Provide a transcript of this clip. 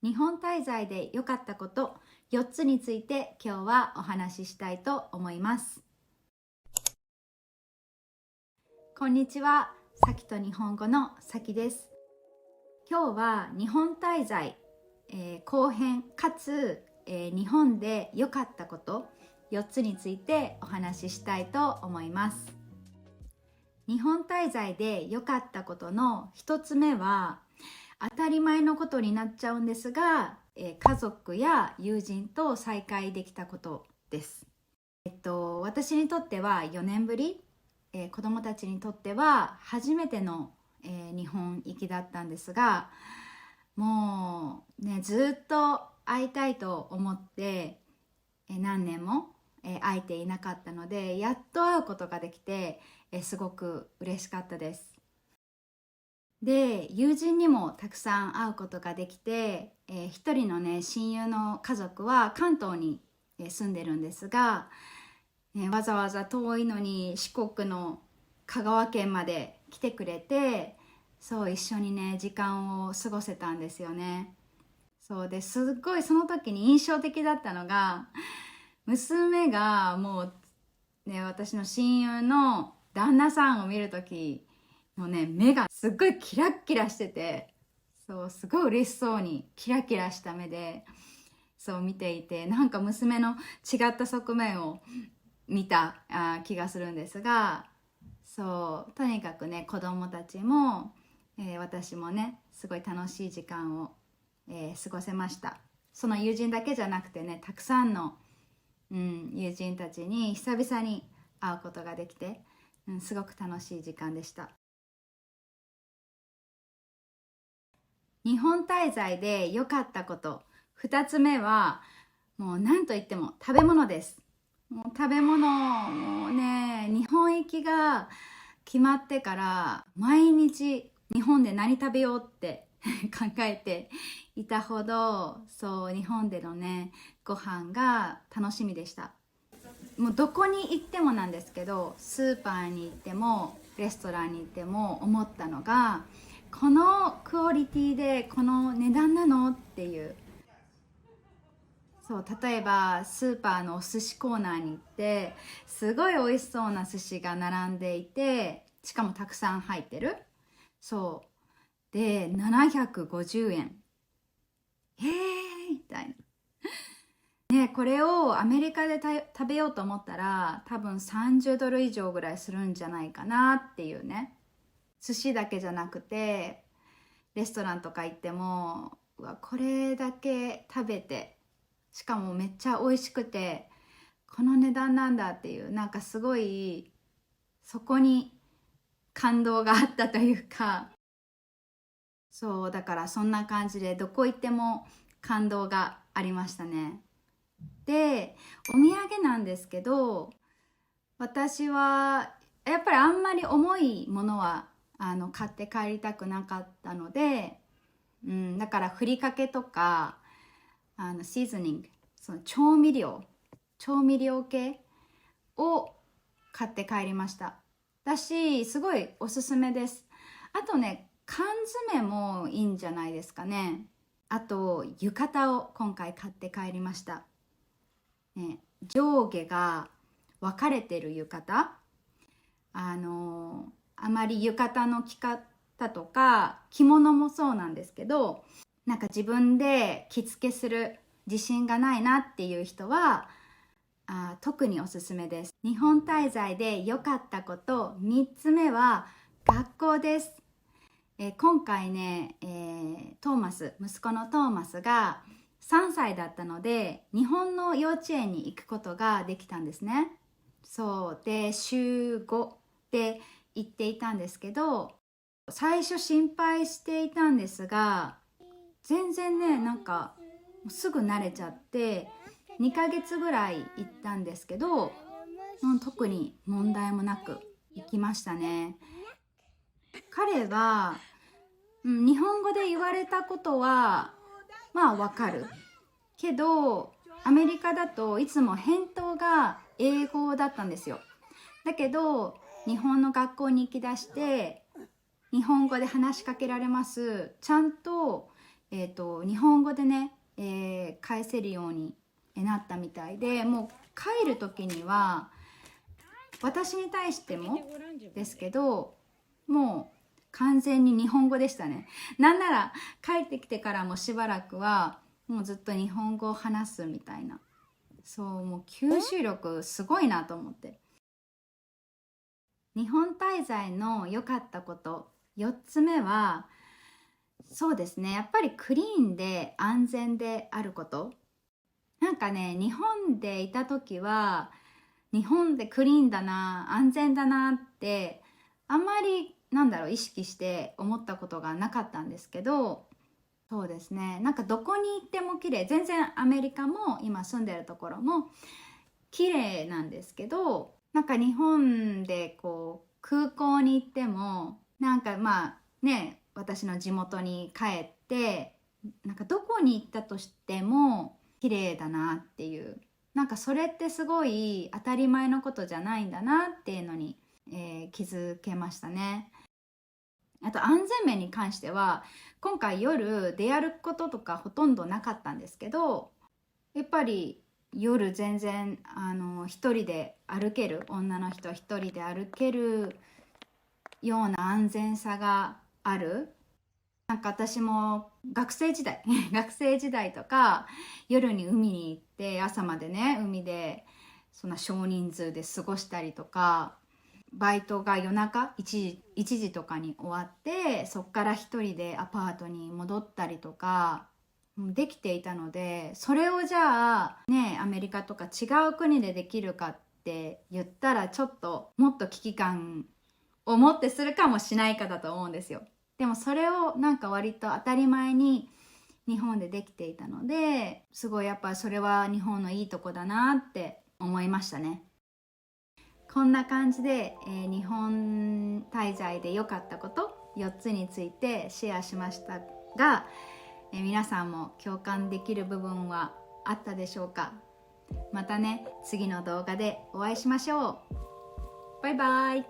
日本滞在で良かったこと4つについて今日はお話ししたいと思います。こんにちは、さきと日本語のさきです。今日は日本滞在、後編かつ、日本で良かったこと4つについてお話ししたいと思います。日本滞在で良かったことの1つ目は、当たり前のことになっちゃうんですが、家族や友人と再会できたことです。私にとっては4年ぶり、子供たちにとっては初めての、日本行きだったんですが、もうね、ずっと会いたいと思って、何年も、会えていなかったので、やっと会うことができて、すごく嬉しかったです。で、友人にもたくさん会うことができて、一人のね、親友の家族は関東に、住んでるんですが、わざわざ遠いのに四国の香川県まで来てくれて、そう一緒にね、時間を過ごせたんですよね。そうですっごいその時に印象的だったのが、娘がもうね、私の親友の旦那さんを見る時のね、目がすっごいキラッキラしてて、そうすごい嬉しそうにキラキラした目でそう見ていて、なんか娘の違った側面を見た気がするんですが、そうとにかくね、子供たちも、私もね、すごい楽しい時間を、過ごせました。その友人だけじゃなくてね、たくさんの、友人たちに久々に会うことができて、すごく楽しい時間でした。日本滞在で良かったこと2つ目は、もう何と言っても食べ物です。もう食べ物、もうね、日本行きが決まってから毎日日本で何食べようって考えていたほど、そう日本でのね、ご飯が楽しみでした。もうどこに行ってもなんですけど、スーパーに行ってもレストランに行っても思ったのが、このクオリティでこの値段なのっていう。そう例えばスーパーのお寿司コーナーに行って、すごい美味しそうな寿司が並んでいて、しかもたくさん入ってる。そうで750円。みたいなね。これをアメリカで食べようと思ったら多分30ドル以上ぐらいするんじゃないかなっていうね。寿司だけじゃなくてレストランとか行っても、うわこれだけ食べて、しかもめっちゃ美味しくてこの値段なんだっていう、なんかすごいそこに感動があったというか、そうだからそんな感じでどこ行っても感動がありましたね。で、お土産なんですけど、私はやっぱりあんまり重いものは買って帰りたくなかったので、だからふりかけとかシーズニング、その調味料系を買って帰りました。だし、すごいおすすめです。あとね、缶詰もいいんじゃないですかね。あと浴衣を今回買って帰りました、ね、上下が分かれてる浴衣、あまり浴衣の着方とか着物もそうなんですけど、なんか自分で着付けする自信がないなっていう人は特におすすめです。日本滞在で良かったこと3つ目は学校です。今回ね、息子のトーマスが3歳だったので日本の幼稚園に行くことができたんですね。そうで週5で行っていたんですけど、最初心配していたんですが、全然ね、なんかすぐ慣れちゃって2ヶ月ぐらい行ったんですけど、特に問題もなく行きましたね。彼は、日本語で言われたことはまあわかるけど、アメリカだといつも返答が英語だったんですよ。だけど日本の学校に行きだして日本語で話しかけられます。ちゃんと日本語でね、返せるようになったみたいで、もう帰る時には私に対してもですけど、もう完全に日本語でしたね。なんなら帰ってきてからもしばらくはもうずっと日本語を話すみたいな。そう、もう吸収力すごいなと思って。日本滞在の良かったこと4つ目は、そうですね、やっぱりクリーンで安全であること。なんかね、日本でいた時は日本でクリーンだな、安全だなってあんまり意識して思ったことがなかったんですけど、そうですね、なんかどこに行っても綺麗。全然アメリカも今住んでるところも綺麗なんですけど、なんか日本でこう空港に行ってもなんかね、私の地元に帰ってなんかどこに行ったとしても綺麗だなっていう、なんかそれってすごい当たり前のことじゃないんだなっていうのに、気づけましたね。あと安全面に関しては今回夜出歩くこととかほとんどなかったんですけど、やっぱり夜全然一人で歩ける、女の人一人で歩けるような安全さがある。なんか私も学生時代学生時代とか夜に海に行って朝までね、海でそんな少人数で過ごしたりとか、バイトが夜中1時とかに終わってそっから一人でアパートに戻ったりとかできていたので、それをじゃあね、アメリカとか違う国でできるかって言ったらちょっともっと危機感を持ってするかもしないかだと思うんですよ。でもそれをなんか割と当たり前に日本でできていたので、すごいやっぱそれは日本のいいとこだなって思いましたね。こんな感じで、日本滞在で良かったこと4つについてシェアしましたが、皆さんも共感できる部分はあったでしょうか。またね、次の動画でお会いしましょう。バイバイ。